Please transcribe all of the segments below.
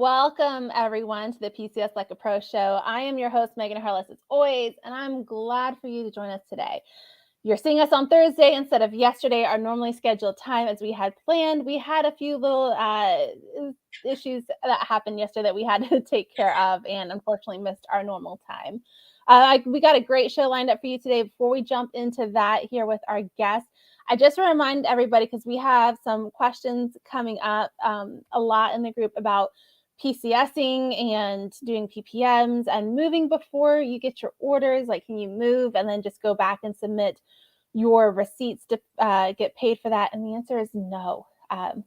Welcome, everyone, to the PCS Like a Pro show. I am your host, Megan Harless, as always, and I'm glad for you to join us today. You're seeing us on Thursday instead of yesterday, our normally scheduled time as we had planned. We had a few little issues that happened yesterday that we had to take care of and unfortunately missed our normal time. We got a great show lined up for you today. Before we jump into that here with our guests, I just want to remind everybody, because we have some questions coming up a lot in the group about PCSing and doing PPMs and moving before you get your orders. Like, can you move and then just go back and submit your receipts to get paid for that? And the answer is no.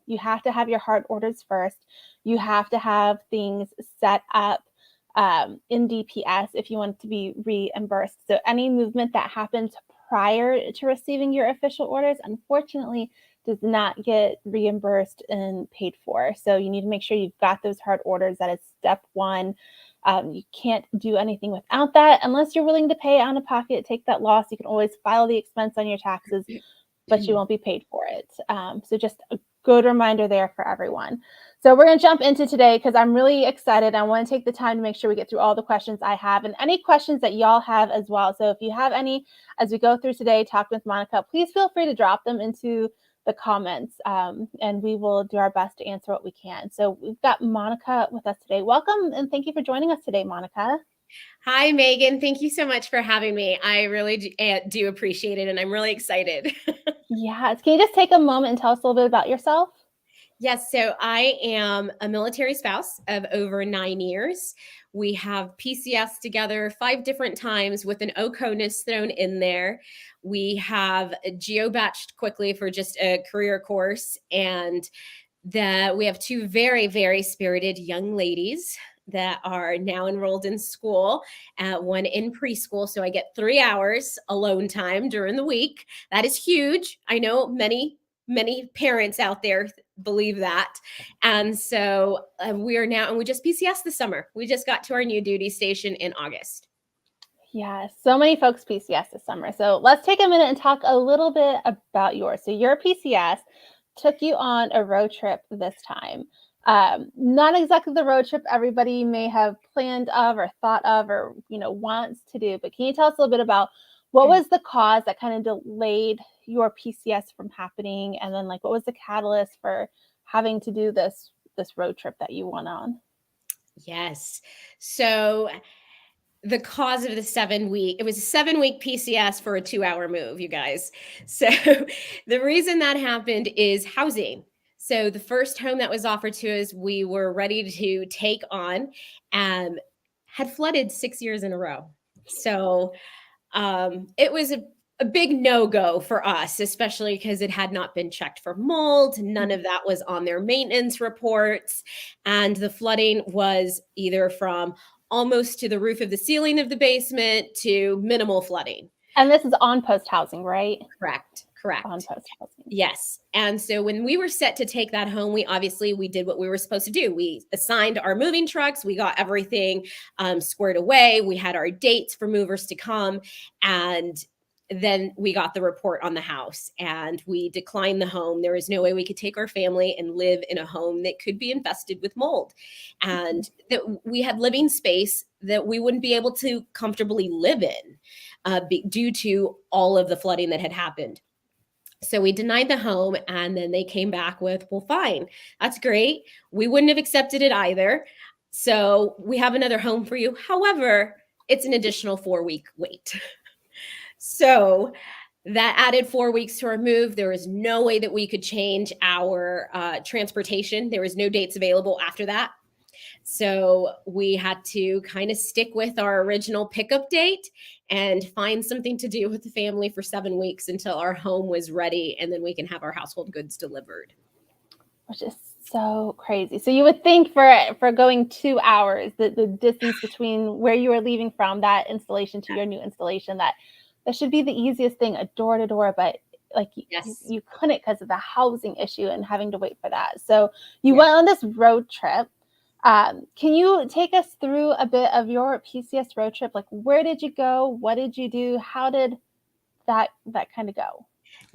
You have to have your hard orders first. You have to have things set up in DPS if you want it to be reimbursed. So any movement that happens prior to receiving your official orders, unfortunately, does not get reimbursed and paid for. So you need to make sure you've got those hard orders. That is step one. You can't do anything without that unless you're willing to pay out of pocket, take that loss. You can always file the expense on your taxes, but you won't be paid for it. So just a good reminder there for everyone. So we're going to jump into today because I'm really excited. I want to take the time to make sure we get through all the questions I have and any questions that y'all have as well. So if you have any as we go through today, talk with Monica, please feel free to drop them into the comments and we will do our best to answer what we can. So we've got Monica with us today. Welcome and thank you for joining us today, Monica. Hi, Megan. Thank you so much for having me. I really do appreciate it, and I'm really excited. Yes. Can you just take a moment and tell us a little bit about yourself? Yes, so I am a military spouse of over 9 years. We have PCS together 5 different times with an OCONUS thrown in there. We have geobatched quickly for just a career course, and that we have 2 very, very spirited young ladies that are now enrolled in school, one in preschool. So I get 3 hours alone time during the week. That is huge. I know many parents out there believe that. And so we are now, and we just PCS this summer. We just got to our new duty station in August. Yeah, so many folks PCS this summer. So let's take a minute and talk a little bit about yours. So your PCS took you on a road trip this time. Not exactly the road trip everybody may have planned of or thought of or wants to do, but can you tell us a little bit about what was the cause that kind of delayed your PCS from happening, and then what was the catalyst for having to do this road trip that you went on? Yes. So the cause of the 7-week, it was a 7-week PCS for a 2-hour move, you guys. So the reason that happened is housing. So the first home that was offered to us, we were ready to take on, had flooded 6 years in a row. So it was a big no-go for us, especially because it had not been checked for mold. None of that was on their maintenance reports. And the flooding was either from almost to the roof of the ceiling of the basement to minimal flooding. And this is on post housing, right? Correct. On post housing. Yes. And so when we were set to take that home, we did what we were supposed to do. We assigned our moving trucks. We got everything squared away. We had our dates for movers to come. And then we got the report on the house and we declined the home. There was no way we could take our family and live in a home that could be infested with mold. And that we had living space that we wouldn't be able to comfortably live in due to all of the flooding that had happened. So we denied the home, and then they came back with, well, fine, that's great. We wouldn't have accepted it either. So we have another home for you. However, it's an additional 4-week wait. So that added 4 weeks to our move. There was no way that we could change our transportation. There was no dates available after that. So we had to kind of stick with our original pickup date and find something to do with the family for 7 weeks until our home was ready, and then we can have our household goods delivered. Which is so crazy. So you would think for going 2 hours, the distance between where you were leaving from that installation to your new installation, that should be the easiest thing, a door to door, but yes. you couldn't because of the housing issue and having to wait for that. So you went on this road trip. Can you take us through a bit of your PCS road trip? Where did you go? What did you do? How did that kind of go?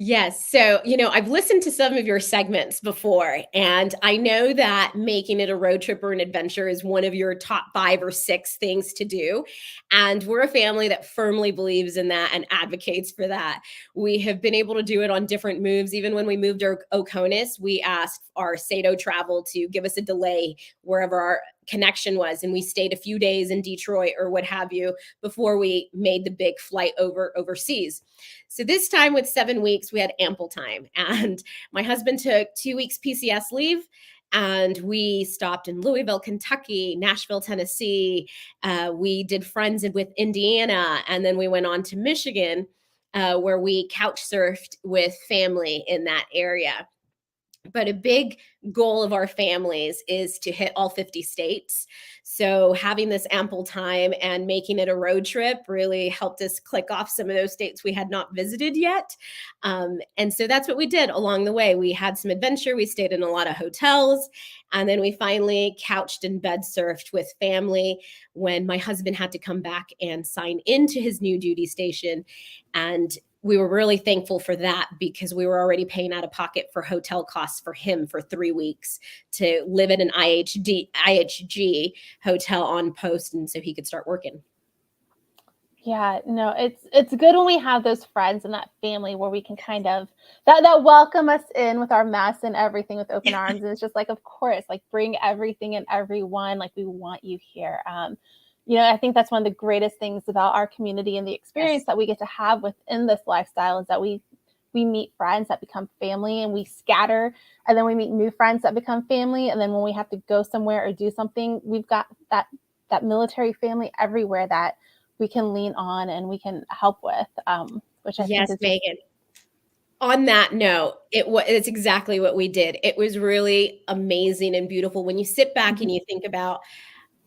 Yes. So, I've listened to some of your segments before, and I know that making it a road trip or an adventure is one of your top 5 or 6 things to do. And we're a family that firmly believes in that and advocates for that. We have been able to do it on different moves. Even when we moved to Oconus, we asked our Sato Travel to give us a delay wherever our connection was. And we stayed a few days in Detroit or what have you before we made the big flight overseas. So this time with 7 weeks, we had ample time. And my husband took 2 weeks PCS leave. And we stopped in Louisville, Kentucky, Nashville, Tennessee. We did friends with Indiana. And then we went on to Michigan, where we couch surfed with family in that area. But a big goal of our families is to hit all 50 states. So having this ample time and making it a road trip really helped us click off some of those states we had not visited yet. And so that's what we did along the way. We had some adventure. We stayed in a lot of hotels. And then we finally couched and bed surfed with family when my husband had to come back and sign into his new duty station. And we were really thankful for that because we were already paying out of pocket for hotel costs for him for 3 weeks to live at an IHG hotel on post, and so he could start working. Yeah, no, it's good when we have those friends and that family where we can kind of that welcome us in with our mess and everything with open arms. And it's just like, of course, like bring everything and everyone, like we want you here. I think that's one of the greatest things about our community and the experience Yes. that we get to have within this lifestyle is that we meet friends that become family and we scatter, and then we meet new friends that become family, and then when we have to go somewhere or do something, we've got that military family everywhere that we can lean on and we can help with, which I think Yes, is just Megan. On that note, it's exactly what we did. It was really amazing and beautiful when you sit back mhm, and you think about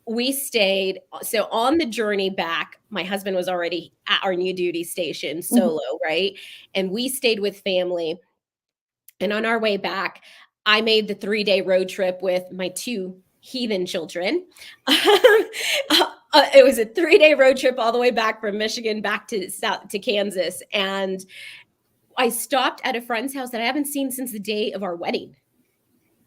we stayed. So on the journey back, my husband was already at our new duty station mhm. solo, right? And we stayed with family. And on our way back, I made the 3-day road trip with my 2 heathen children. It was a 3-day road trip all the way back from Michigan back to Kansas. And I stopped at a friend's house that I haven't seen since the day of our wedding.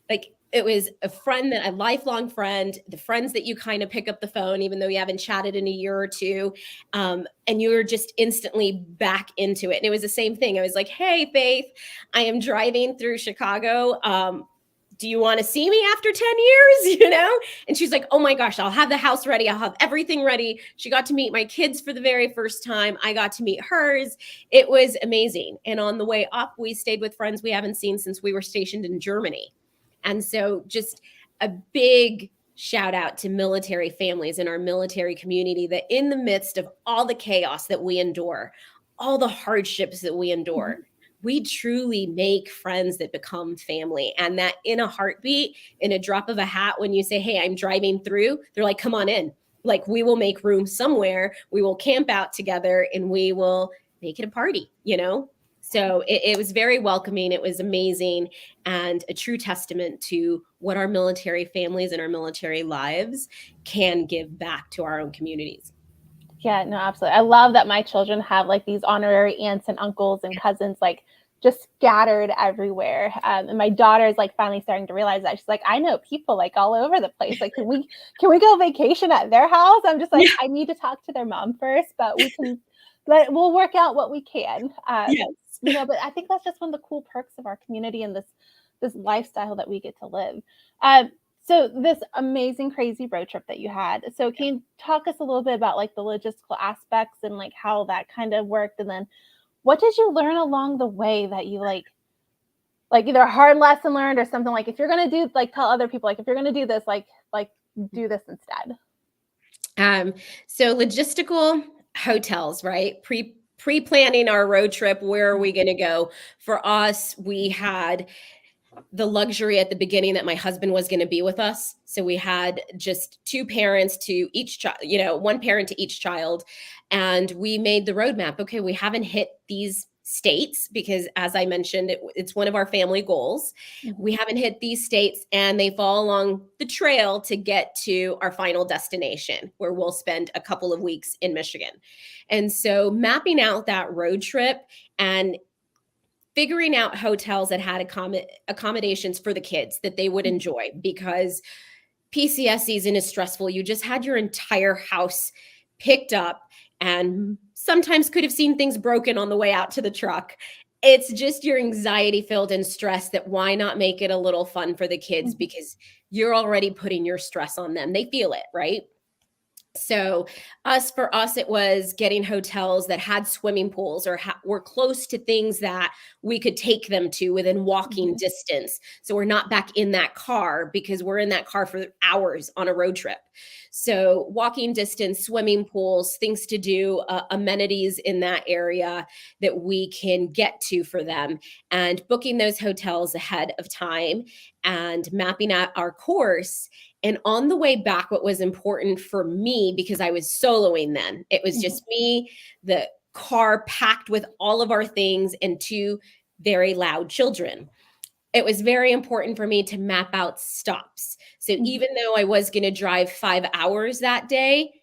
Like, it was a lifelong friend, the friends that you kind of pick up the phone, even though you haven't chatted in a year or two. And you were just instantly back into it. And it was the same thing. I was like, hey, Faith, I am driving through Chicago. Do you want to see me after 10 years? And she's like, oh my gosh, I'll have the house ready. I'll have everything ready. She got to meet my kids for the very first time. I got to meet hers. It was amazing. And on the way up, we stayed with friends we haven't seen since we were stationed in Germany. And so just a big shout out to military families in our military community that in the midst of all the chaos that we endure, all the hardships that we endure, we truly make friends that become family. And that in a heartbeat, in a drop of a hat, when you say, hey, I'm driving through, they're like, come on in. Like, we will make room somewhere. We will camp out together and we will make it a party. So it was very welcoming. It was amazing and a true testament to what our military families and our military lives can give back to our own communities. Yeah, no, absolutely. I love that my children have like these honorary aunts and uncles and cousins like just scattered everywhere. And my daughter is like finally starting to realize that she's like, I know people like all over the place. Like, can we go vacation at their house? I'm just like, Yeah. I need to talk to their mom first, but we'll work out what we can. Yes. But I think that's just one of the cool perks of our community and this lifestyle that we get to live. So this amazing, crazy road trip that you had. So can you talk us a little bit about like the logistical aspects and like how that kind of worked, and then what did you learn along the way that you like either a hard lesson learned or something like if you're gonna do like tell other people like if you're gonna do this like do this instead. Um, so logistical hotels, right? Pre-planning our road trip, where are we going to go? For us, we had the luxury at the beginning that my husband was going to be with us. So we had just 2 parents to each child, 1 parent to each child. And we made the roadmap. Okay, we haven't hit these states because, as I mentioned, it's one of our family goals. Mhm. We haven't hit these states, and they fall along the trail to get to our final destination, where we'll spend a couple of weeks in Michigan. And so mapping out that road trip and figuring out hotels that had accommodations for the kids that they would Mhm. enjoy, because PCS season is stressful. You just had your entire house picked up and sometimes could have seen things broken on the way out to the truck. It's just your anxiety filled and stress that why not make it a little fun for the kids, Mhm. because you're already putting your stress on them. They feel it, right? So, for us, it was getting hotels that had swimming pools or were close to things that we could take them to within walking Mhm. distance. So we're not back in that car, because we're in that car for hours on a road trip. So walking distance, swimming pools, things to do, amenities in that area that we can get to for them, and booking those hotels ahead of time and mapping out our course. And on the way back, what was important for me, because I was soloing then, it was Mhm. just me, the car packed with all of our things, and two very loud children. It was very important for me to map out stops. So Mhm. even though I was going to drive 5 hours that day,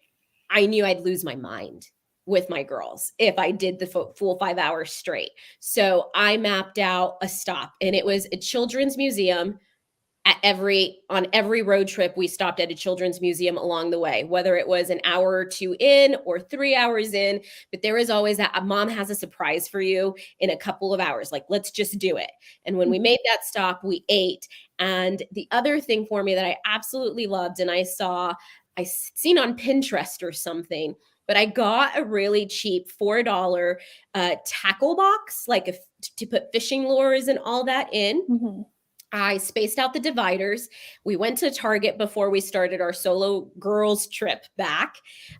I knew I'd lose my mind with my girls if I did the full 5 hours straight. So I mapped out a stop, and it was a children's museum. On every road trip, we stopped at a children's museum along the way, whether it was an hour or two in or 3 hours in. But there is always that a mom has a surprise for you in a couple of hours, like, let's just do it. And when we Mhm. made that stop, we ate. And the other thing for me that I absolutely loved, and I seen on Pinterest or something, but I got a really cheap $4 tackle box, like to put fishing lures and all that in. Mhm. I spaced out the dividers. We went to Target before we started our solo girls trip back,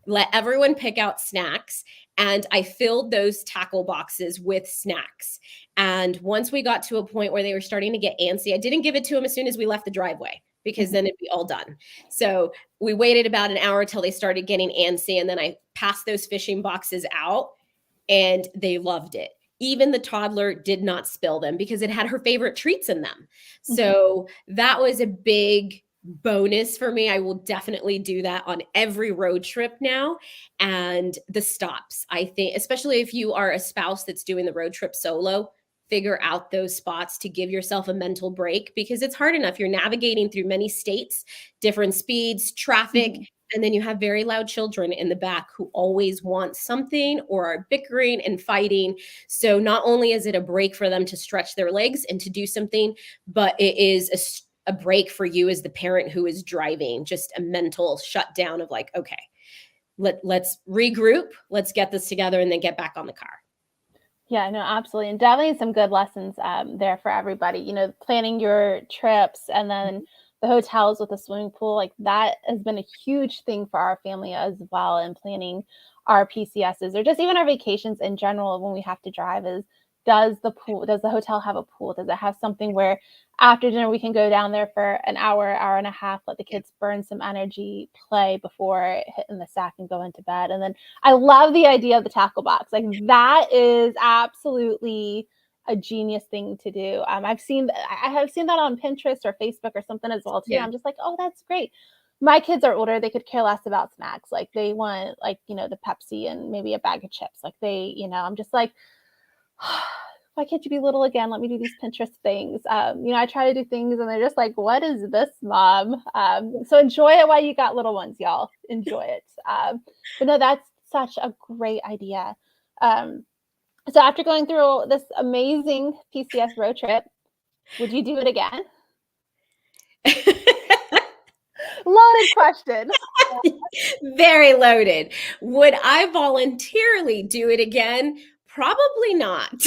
let everyone pick out snacks, and I filled those tackle boxes with snacks. And once we got to a point where they were starting to get antsy, I didn't give it to them as soon as we left the driveway, because Mhm. then it'd be all done. So we waited about an hour till they started getting antsy, and then I passed those fishing boxes out, and they loved it. Even the toddler did not spill them because it had her favorite treats in them. Mhm. So that was a big bonus for me. I will definitely do that on every road trip now. And the stops, I think, especially if you are a spouse that's doing the road trip solo, figure out those spots to give yourself a mental break, because it's hard enough. You're navigating through many states, different speeds, traffic, Mhm. and then you have very loud children in the back who always want something or are bickering and fighting. So not only is it a break for them to stretch their legs and to do something, but it is a break for you as the parent who is driving, just a mental shutdown of like, okay, let's regroup, let's get this together, and then get back on the car. Yeah, no, absolutely. And definitely some good lessons there for everybody. Planning your trips and then the hotels with a swimming pool, like that has been a huge thing for our family as well. And planning our PCSs or just even our vacations in general when we have to drive is does the hotel have a pool? Does it have something where after dinner we can go down there for an hour, hour and a half, let the kids burn some energy, play before hitting the sack and going to bed. And then I love the idea of the tackle box. Like that is absolutely a genius thing to do. I have seen that on Pinterest or Facebook or something as well too. Yeah. I'm just like, oh, that's great. My kids are older; they could care less about snacks. Like they want, like the Pepsi and maybe a bag of chips. Like I'm just like, why can't you be little again? Let me do these Pinterest things. I try to do things and they're just like, what is this, mom? So enjoy it while you got little ones, y'all. Enjoy it. But no, that's such a great idea. Um, so after going through this amazing PCS road trip, would you do it again? Loaded question. Very loaded. Would I voluntarily do it again? Probably not.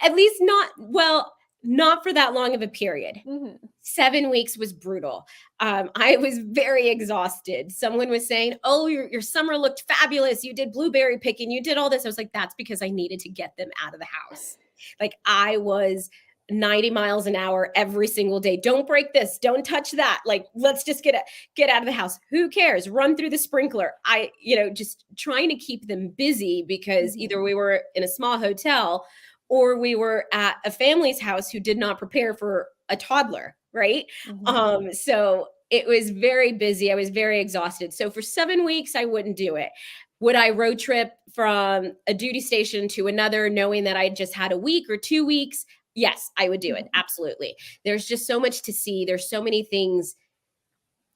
At least not, well, not for that long of a period. Mhm. 7 weeks was brutal. I was very exhausted. Someone was saying, "Oh, your summer looked fabulous. You did blueberry picking. You did all this." I was like, "That's because I needed to get them out of the house." Like I was 90 miles an hour every single day. Don't break this. Don't touch that. Like let's just get out of the house. Who cares? Run through the sprinkler. Just trying to keep them busy, because Mhm. either we were in a small hotel or we were at a family's house who did not prepare for a toddler, right? Mhm. So it was very busy. I was very exhausted. So for 7 weeks, I wouldn't do it. Would I road trip from a duty station to another knowing that I just had a week or 2 weeks? Yes, I would do it. Mhm. Absolutely. There's just so much to see. There's so many things,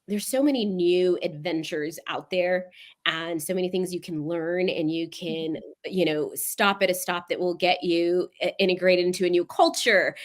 there's so many new adventures out there and so many things you can learn, and you can, Mhm. stop at a stop that will get you integrated into a new culture,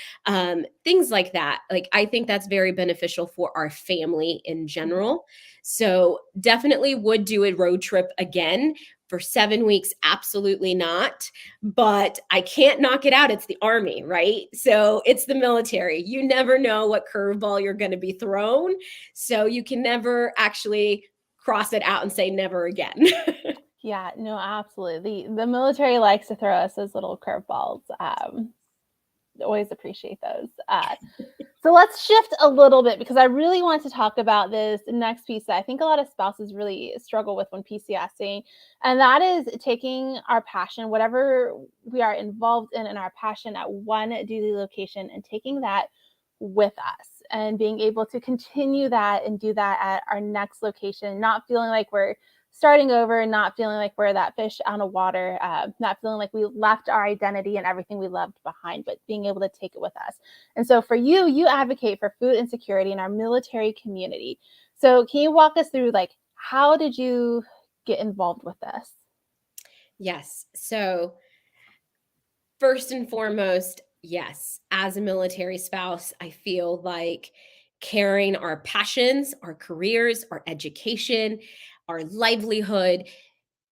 things like that. Like, I think that's very beneficial for our family in Mhm. general. So definitely would do a road trip again. For 7 weeks, absolutely not. But I can't knock it out. It's the army, right? So it's the military. You never know what curveball you're going to be thrown, so you can never actually cross it out and say never again. Yeah, no, absolutely. The military likes to throw us those little curveballs. Always appreciate those. So let's shift a little bit because I really want to talk about this next piece that I think a lot of spouses really struggle with when PCSing, and that is taking our passion, whatever we are involved in our passion at one duty location, and taking that with us and being able to continue that and do that at our next location, not feeling like we're starting over, not feeling like we're that fish out of water, not feeling like we left our identity and everything we loved behind, but being able to take it with us. And so for you, you advocate for food insecurity in our military community. So can you walk us through, like, how did you get involved with this? Yes. So, first and foremost, yes, as a military spouse, I feel like carrying our passions, our careers, our education, our livelihood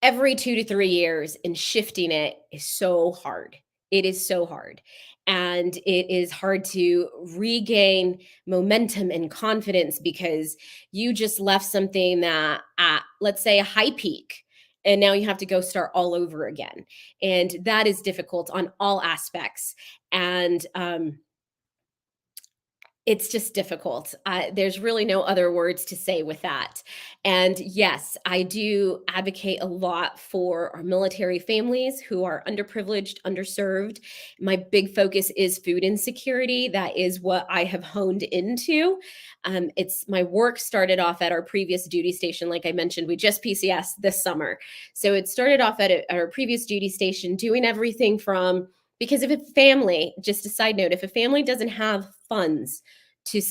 every 2 to 3 years and shifting it is so hard. It is so hard. And it is hard to regain momentum and confidence because you just left something that at, let's say, a high peak. And now you have to go start all over again. And that is difficult on all aspects. And it's just difficult. There's really no other words to say with that. And yes, I do advocate a lot for our military families who are underprivileged, underserved. My big focus is food insecurity. That is what I have honed into. It's my work started off at our previous duty station. Like I mentioned, we just PCS this summer. So it started off at our previous duty station, doing everything from, because if a family, just a side note, if a family doesn't have funds to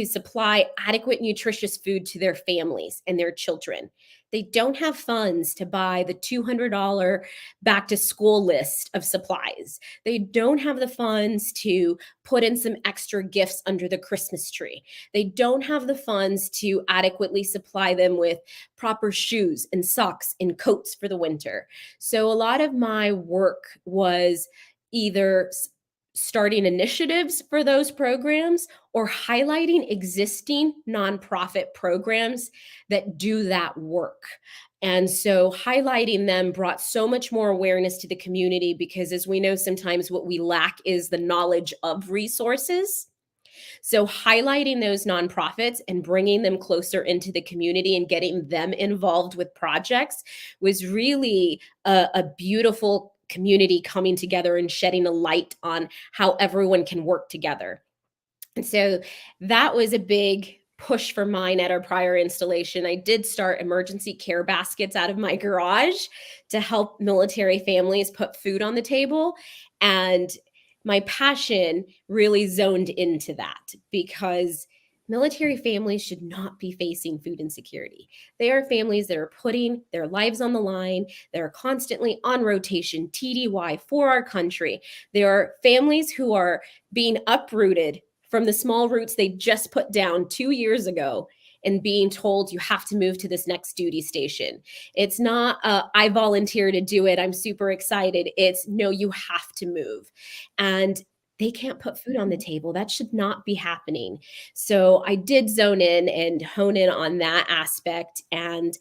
supply adequate nutritious food to their families and their children, they don't have funds to buy the $200 back to school list of supplies. They don't have the funds to put in some extra gifts under the Christmas tree. They don't have the funds to adequately supply them with proper shoes and socks and coats for the winter. So a lot of my work was either starting initiatives for those programs or highlighting existing nonprofit programs that do that work. And so highlighting them brought so much more awareness to the community because, as we know, sometimes what we lack is the knowledge of resources. So highlighting those nonprofits and bringing them closer into the community and getting them involved with projects was really a beautiful community coming together and shedding a light on how everyone can work together. And so that was a big push for mine at our prior installation. I did start emergency care baskets out of my garage to help military families put food on the table. And my passion really zoned into that because military families should not be facing food insecurity. They are families that are putting their lives on the line. They're constantly on rotation, TDY, for our country. There are families who are being uprooted from the small roots they just put down 2 years ago and being told you have to move to this next duty station. It's not, I volunteer to do it, I'm super excited. It's, no, you have to move. And they can't put food on the Mhm. table. That should not be happening. So I did zone in and hone in on that aspect. And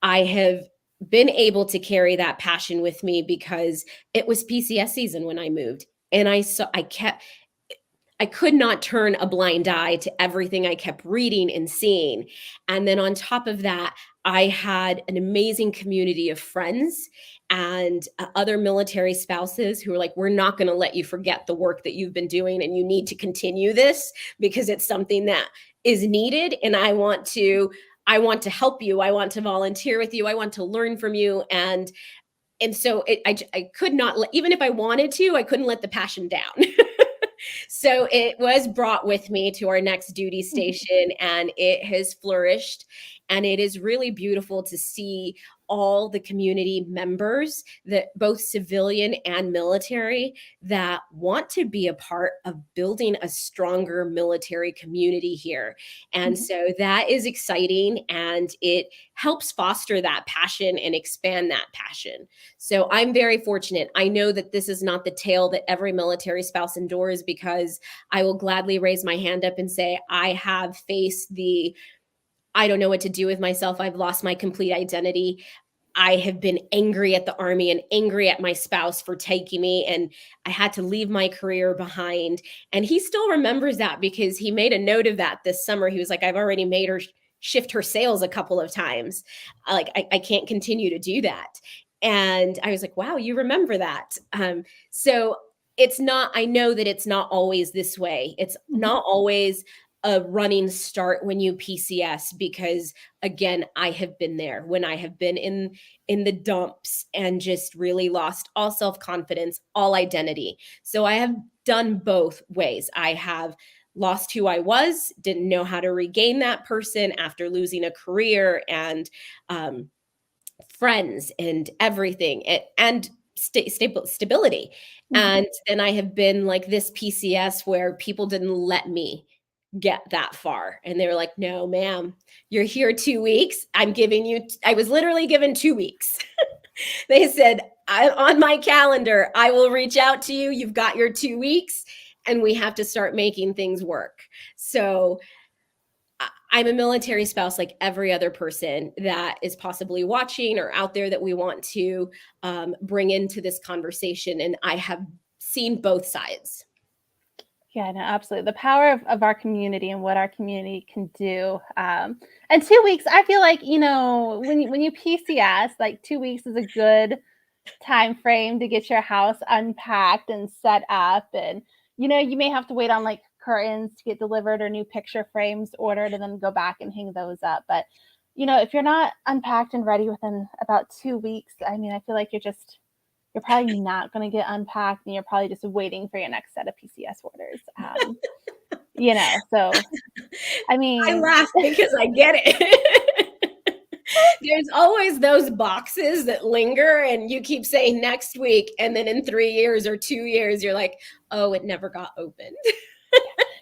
I have been able to carry that passion with me because it was PCS season when I moved. And I could not turn a blind eye to everything I kept reading and seeing. And then on top of that, I had an amazing community of friends and other military spouses who were like, we're not going to let you forget the work that you've been doing, and you need to continue this because it's something that is needed. And I want to help you. I want to volunteer with you. I want to learn from you. And so I could not, even if I wanted to, I couldn't let the passion down. So it was brought with me to our next duty station, and it has flourished. And it is really beautiful to see all the community members, that both civilian and military, that want to be a part of building a stronger military community here. And so that is exciting, and it helps foster that passion and expand that passion. So I'm very fortunate. I know that this is not the tale that every military spouse endures, because I will gladly raise my hand up and say, I have faced the, I don't know what to do with myself. I've lost my complete identity. I have been angry at the Army and angry at my spouse for taking me, and I had to leave my career behind. And he still remembers that, because he made a note of that this summer. He was like, I've already made her shift her sails a couple of times. Like, I can't continue to do that. And I was like, wow, you remember that. So it's not, I know that it's not always this way. It's not always a running start when you PCS, because again, I have been there when I have been in the dumps and just really lost all self-confidence, all identity. So I have done both ways. I have lost who I was, didn't know how to regain that person after losing a career and friends and everything, and stability. And then I have been like this PCS where people didn't let me get that far. And they were like, no, ma'am, you're here 2 weeks. I'm giving you, I was literally given 2 weeks. They said, on my calendar, I will reach out to you. You've got your 2 weeks, and we have to start making things work. So I'm a military spouse like every other person that is possibly watching or out there that we want to bring into this conversation. And I have seen both sides. Yeah, no, absolutely. The power of our community and what our community can do. And 2 weeks, I feel like, when you PCS, like 2 weeks is a good time frame to get your house unpacked and set up. And, you may have to wait on like curtains to get delivered or new picture frames ordered and then go back and hang those up. But, if you're not unpacked and ready within about 2 weeks, I mean, I feel like you're probably not going to get unpacked, and you're probably just waiting for your next set of PCS orders. So I I mean, laugh because I get it. There's always those boxes that linger, and you keep saying next week, and then in 3 years or 2 years, you're like, oh, it never got opened.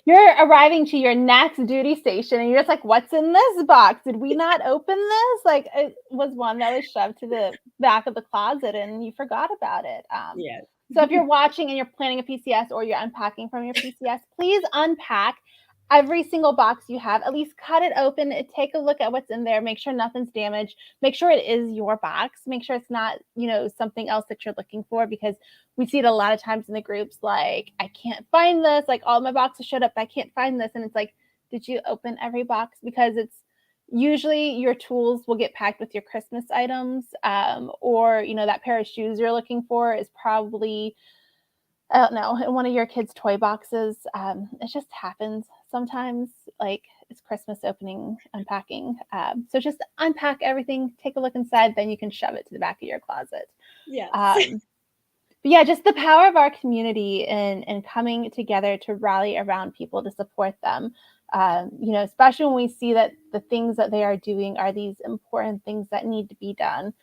you're arriving to your next duty station, and you're just like, what's in this box? Did we not open this? Like, it was one that was shoved to the back of the closet, and you forgot about it. Yeah. So if you're watching and you're planning a PCS, or you're unpacking from your PCS, please unpack every single box you have. At least cut it open, take a look at what's in there, make sure nothing's damaged, make sure it is your box, make sure it's not, something else that you're looking for, because we see it a lot of times in the groups, like, I can't find this, like all my boxes showed up, I can't find this. And it's like, did you open every box? Because it's usually your tools will get packed with your Christmas items, or that pair of shoes you're looking for is probably, I don't know, in one of your kids' toy boxes. It just happens sometimes, like it's Christmas opening, unpacking. So just unpack everything, take a look inside, then you can shove it to the back of your closet. Yes. But yeah, just the power of our community and coming together to rally around people to support them. Especially when we see that the things that they are doing are these important things that need to be done.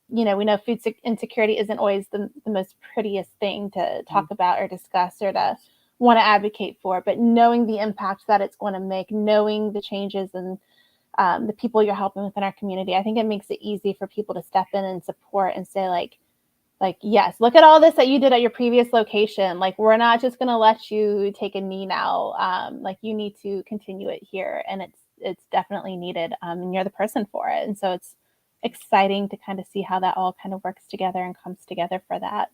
We know food insecurity isn't always the most prettiest thing to talk about or discuss or to want to advocate for, but knowing the impact that it's going to make, knowing the changes and the people you're helping within our community, I think it makes it easy for people to step in and support and say like, yes, look at all this that you did at your previous location. Like, we're not just going to let you take a knee now. Like, you need to continue it here. And it's definitely needed. And you're the person for it. And so it's exciting to kind of see how that all kind of works together and comes together for that.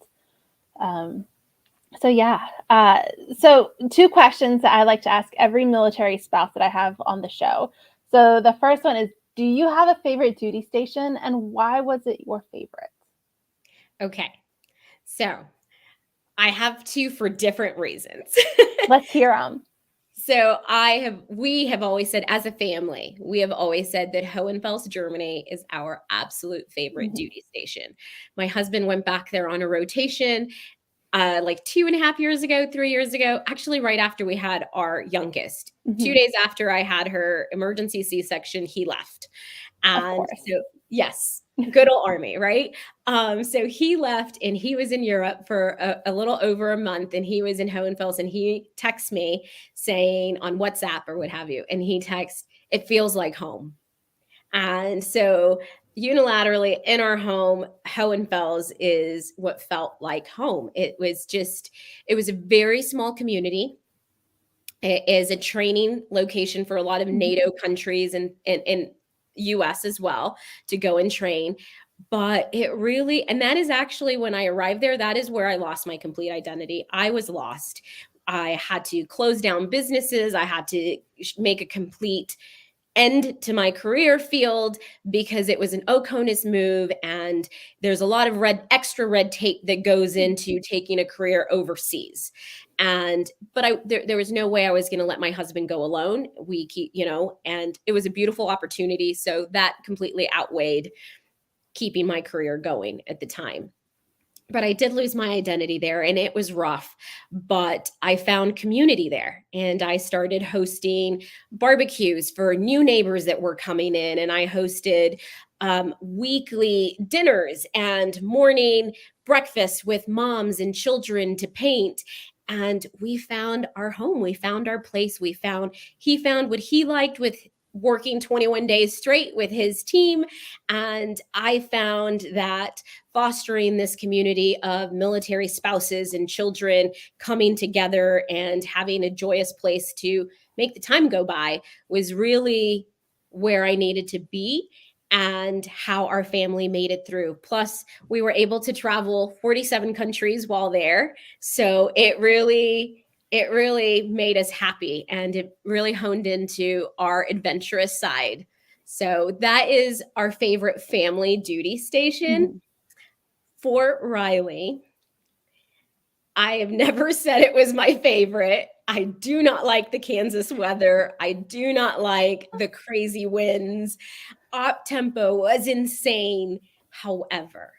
So 2 questions that I like to ask every military spouse that I have on the show. So the first one is, do you have a favorite duty station, and why was it your favorite? Okay. So I have 2 for different reasons. Let's hear them. So we have always said, as a family, we have always said that Hohenfels, Germany is our absolute favorite Mhm, duty station. My husband went back there on a rotation like 2.5 years ago, 3 years ago, actually, right after we had our youngest. Two mhm. days after I had her emergency C-section, he left. Of And course. so, yes, good old army, right? So he left and he was in Europe for a little over a month, and he was in Hohenfels, and he texts me saying on WhatsApp or what have you, and he texts, "It feels like home." And so unilaterally in our home, Hohenfels is what felt like home. It was a very small community. It is a training location for a lot of Mhm, NATO countries and US as well to go and train. But it really, and that is actually when I arrived there, that is where I lost my complete identity. I was lost. I had to close down businesses. I had to make a complete end to my career field because it was an Oconus move, and there's a lot of extra red tape that goes into taking a career overseas. And but there was no way I was going to let my husband go alone. We keep, and it was a beautiful opportunity, so that completely outweighed keeping my career going at the time. But I did lose my identity there, and it was rough. But I found community there, and I started hosting barbecues for new neighbors that were coming in. And I hosted weekly dinners and morning breakfasts with moms and children to paint. And we found our home. We found our place. He found what he liked with working 21 days straight with his team. And I found that fostering this community of military spouses and children coming together and having a joyous place to make the time go by was really where I needed to be, and how our family made it through. Plus, we were able to travel 47 countries while there. So it really made us happy, and it really honed into our adventurous side. So that is our favorite family duty station. mhm. Fort Riley, I have never said it was my favorite. I do not like the Kansas weather. I do not like the crazy winds. Op tempo was insane. However,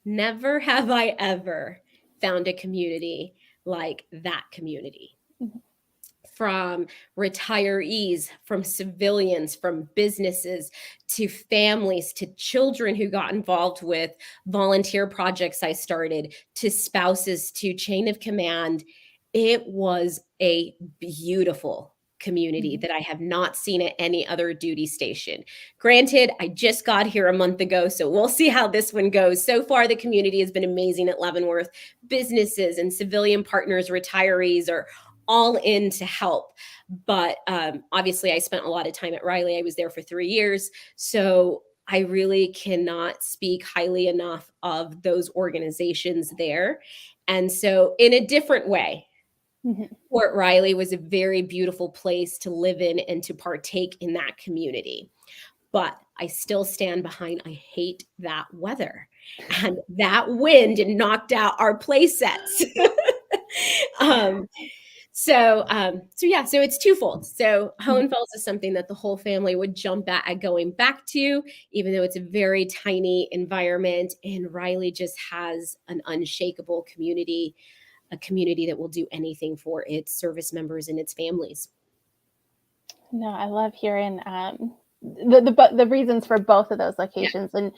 never have I ever found a community like that community. Mhm. From retirees, from civilians, from businesses, to families, to children who got involved with volunteer projects I started, to spouses, to chain of command. It was a beautiful community Mhm. that I have not seen at any other duty station. Granted, I just got here a month ago, so we'll see how this one goes. So far, the community has been amazing at Leavenworth. Businesses and civilian partners, retirees are all in to help. But obviously, I spent a lot of time at Riley. I was there for 3 years. So I really cannot speak highly enough of those organizations there. And so, in a different way, Mhm. Fort Riley was a very beautiful place to live in and to partake in that community. But I still stand behind, I hate that weather. And that wind knocked out our play sets. um, so it's twofold. So Mhm. Hohenfels is something that the whole family would jump at going back to, even though it's a very tiny environment. And Riley just has an unshakable community, a community that will do anything for its service members and its families. No, I love hearing the reasons for both of those Yeah, locations, and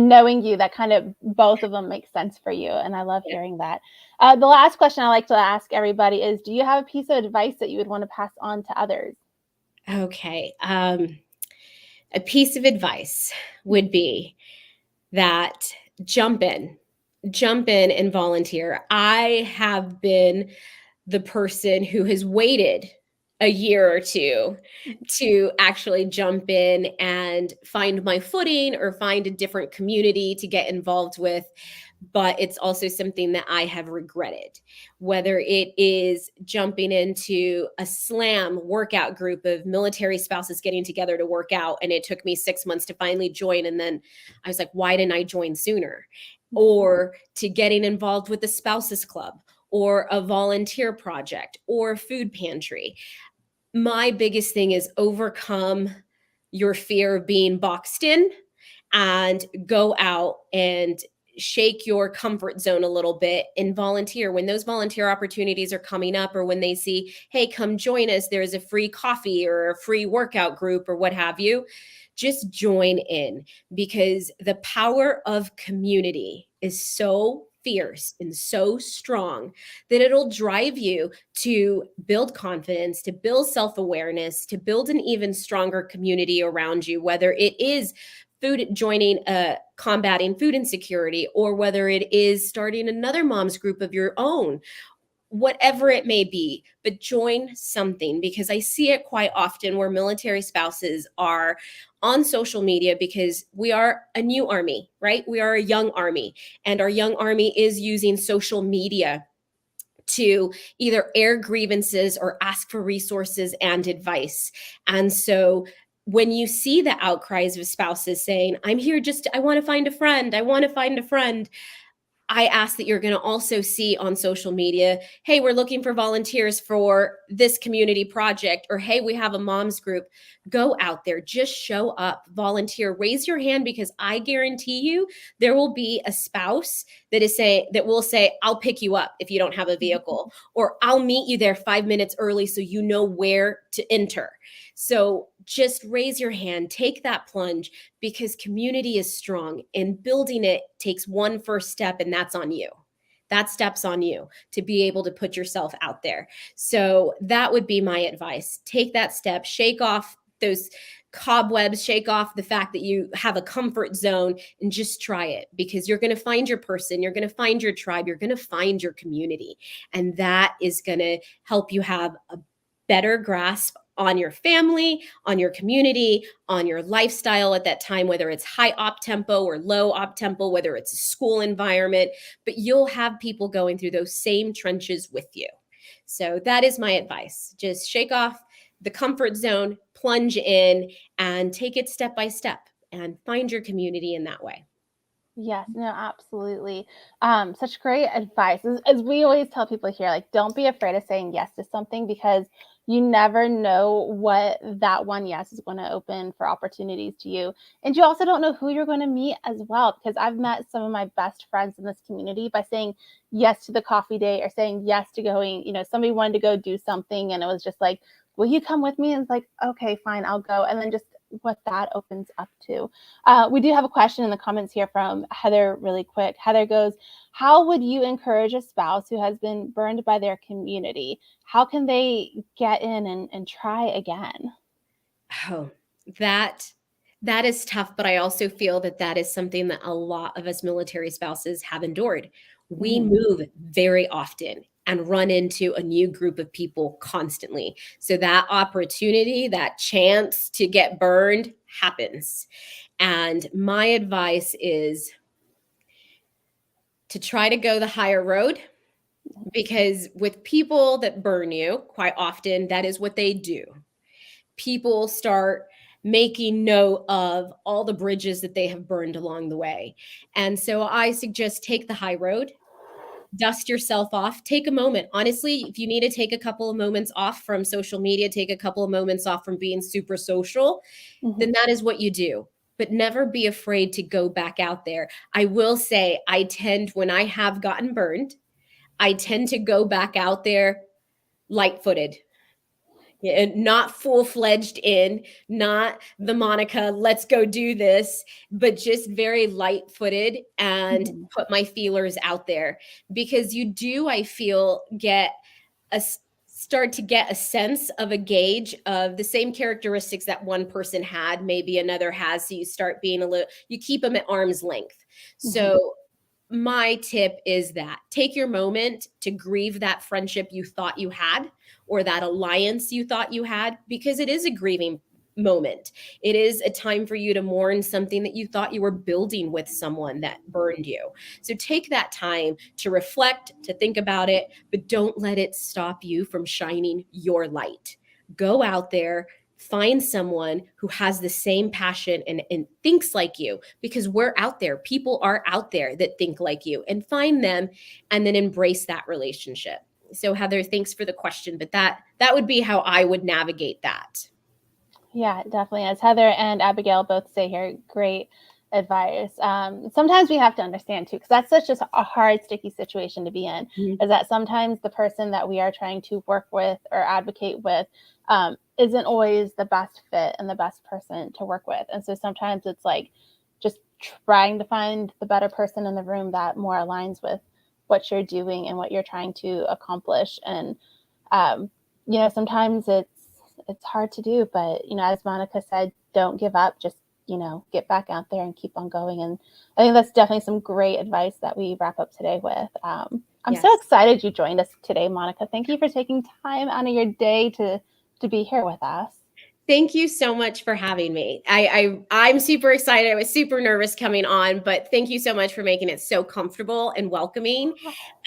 knowing you, that kind of both of them make sense for you, and I love yeah. hearing that. The last question I like to ask everybody is, do you have a piece of advice that you would want to pass on to others? Okay. A piece of advice would be that jump in, jump in and volunteer. I have been the person who has waited a year or two to actually jump in and find my footing or find a different community to get involved with. But it's also something that I have regretted, whether it is jumping into a slam workout group of military spouses getting together to work out. And it took me 6 months to finally join. And then I was like, why didn't I join sooner? Or to getting involved with the spouses club or a volunteer project or food pantry. my biggest thing is overcome your fear of being boxed in and go out and shake your comfort zone a little bit and volunteer when those volunteer opportunities are coming up, or when they see, hey, come join us, there's a free coffee or a free workout group or what have you. Just join in, because the power of community is so fierce and so strong that it'll drive you to build confidence, to build self-awareness, to build an even stronger community around you, whether it is joining combating food insecurity, or whether it is starting another mom's group of your own, whatever it may be. But join something, because I see it quite often where military spouses are on social media, because we are a new army, right? We are a young army, and our young army is using social media to either air grievances or ask for resources and advice. And so when you see the outcries of spouses saying, I'm here just, I want to find a friend, I want to find a friend, I ask that you're going to also see on social media, hey, we're looking for volunteers for this community project, or hey, we have a mom's group. Go out there, just show up, volunteer, raise your hand, because I guarantee you there will be a spouse that will say, I'll pick you up if you don't have a vehicle, or I'll meet you there 5 minutes early so you know where to enter. So just raise your hand, take that plunge, because community is strong, and building it takes one first step, and that's on you. That step's on you to be able to put yourself out there. So that would be my advice. Take that step, shake off those cobwebs, shake off the fact that you have a comfort zone, and just try it, because you're going to find your person, you're going to find your tribe, you're going to find your community. And that is going to help you have a better grasp on your family, on your community, on your lifestyle at that time, whether it's high op tempo or low op tempo, whether it's a school environment, but you'll have people going through those same trenches with you. So that is my advice. Just shake off the comfort zone, plunge in, and take it step by step, and find your community in that way. Yes, no, absolutely. Such great advice. As we always tell people here, like, don't be afraid of saying yes to something, because you never know what that one yes is going to open for opportunities to you. And you also don't know who you're going to meet as well, because I've met some of my best friends in this community by saying yes to the coffee date, or saying yes to going, somebody wanted to go do something, and it was just like, will you come with me? And it's like, okay, fine, I'll go. And then just what that opens up to. We do have a question in the comments here from Heather really quick. Heather goes, how would you encourage a spouse who has been burned by their community? How can they get in and try again? Oh, that is tough, but I also feel that that is something that a lot of us military spouses have endured. We move very often and run into a new group of people constantly. So that opportunity, that chance to get burned happens. And my advice is to try to go the higher road, because with people that burn you, quite often that is what they do. People start making note of all the bridges that they have burned along the way. And so I suggest take the high road, dust yourself off, take a moment. Honestly, if you need to take a couple of moments off from social media, take a couple of moments off from being super social, then that is what you do. But never be afraid to go back out there. I will say, when I have gotten burned, I tend to go back out there light-footed. Yeah, not full-fledged in, not the Monica, let's go do this, but just very light-footed, and put my feelers out there, because you do, I feel, start to get a sense of a gauge of the same characteristics that one person had, maybe another has. So you start being you keep them at arm's length. So my tip is that take your moment to grieve that friendship you thought you had, or that alliance you thought you had, because it is a grieving moment. It is a time for you to mourn something that you thought you were building with someone that burned you. So take that time to reflect, to think about it, but don't let it stop you from shining your light. Go out there, find someone who has the same passion and thinks like you, because we're out there. People are out there that think like you, and find them, and then embrace that relationship. So Heather, thanks for the question, but that would be how I would navigate that. Yeah, definitely. As Heather and Abigail both say here, great advice. Sometimes we have to understand too, because that's such just a hard, sticky situation to be in, is that sometimes the person that we are trying to work with or advocate with isn't always the best fit and the best person to work with. And so sometimes it's like just trying to find the better person in the room that more aligns with what you're doing and what you're trying to accomplish. And sometimes it's hard to do, but as Monica said, don't give up. Just get back out there and keep on going. And I think that's definitely some great advice that we wrap up today with. I'm so excited you joined us today, Monica. Thank you for taking time out of your day to be here with us. Thank you so much for having me. I'm super excited. I was super nervous coming on, but thank you so much for making it so comfortable and welcoming.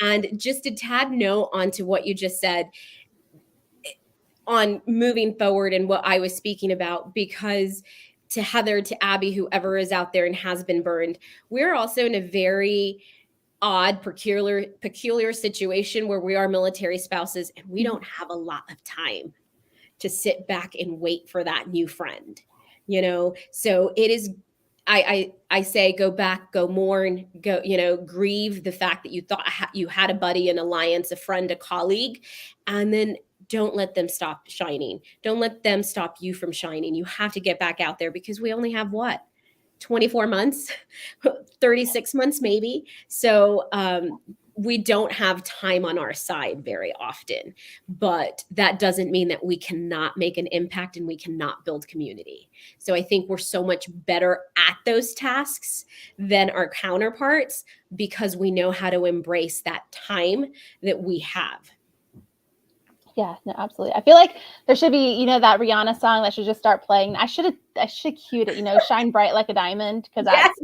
And just a tad note onto what you just said on moving forward and what I was speaking about, because to Heather, to Abby, whoever is out there and has been burned, we're also in a very odd, peculiar situation where we are military spouses and we don't have a lot of time to sit back and wait for that new friend, So it is, I say, go back, go mourn, go, grieve the fact that you thought you had a buddy, an alliance, a friend, a colleague, and then don't let them stop shining. Don't let them stop you from shining. You have to get back out there, because we only have 24 months, 36 months maybe. So we don't have time on our side very often, but that doesn't mean that we cannot make an impact and we cannot build community. So I think we're so much better at those tasks than our counterparts, because we know how to embrace that time that we have. Yeah, no, absolutely. I feel like there should be, that Rihanna song that should just start playing. I should cued it, Shine Bright Like a Diamond, because that's,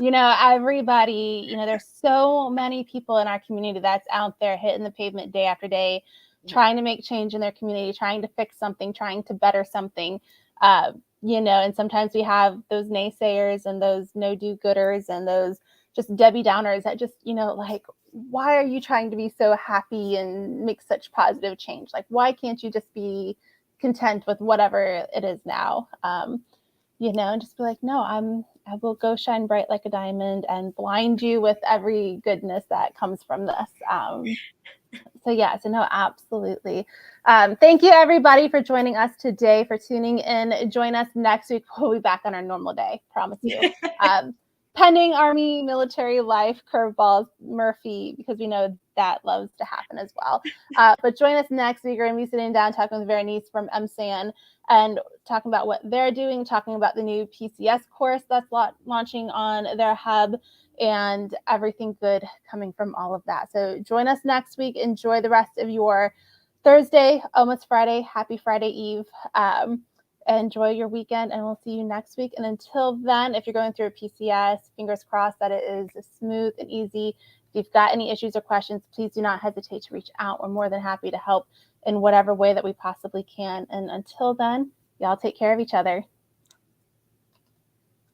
everybody, there's so many people in our community that's out there hitting the pavement day after day, trying to make change in their community, trying to fix something, trying to better something, and sometimes we have those naysayers and those no-do-gooders and those just Debbie Downers that just, like, why are you trying to be so happy and make such positive change? Like, why can't you just be content with whatever it is now? And just be like, no, I will go shine bright like a diamond and blind you with every goodness that comes from this. So no, absolutely. Thank you, everybody, for joining us today, for tuning in. Join us next week. We'll be back on our normal day, promise you. Pending Army military life curveballs, Murphy, because we know that loves to happen as well. But join us next week. We're going to be sitting down talking with Veronice from MSAN and talking about what they're doing, talking about the new PCS course that's launching on their hub, and everything good coming from all of that. So join us next week. Enjoy the rest of your Thursday, almost Friday. Happy Friday Eve. Enjoy your weekend, and we'll see you next week. And until then, if you're going through a PCS, fingers crossed that it is smooth and easy. If you've got any issues or questions, please do not hesitate to reach out. We're more than happy to help in whatever way that we possibly can. And until then, y'all take care of each other.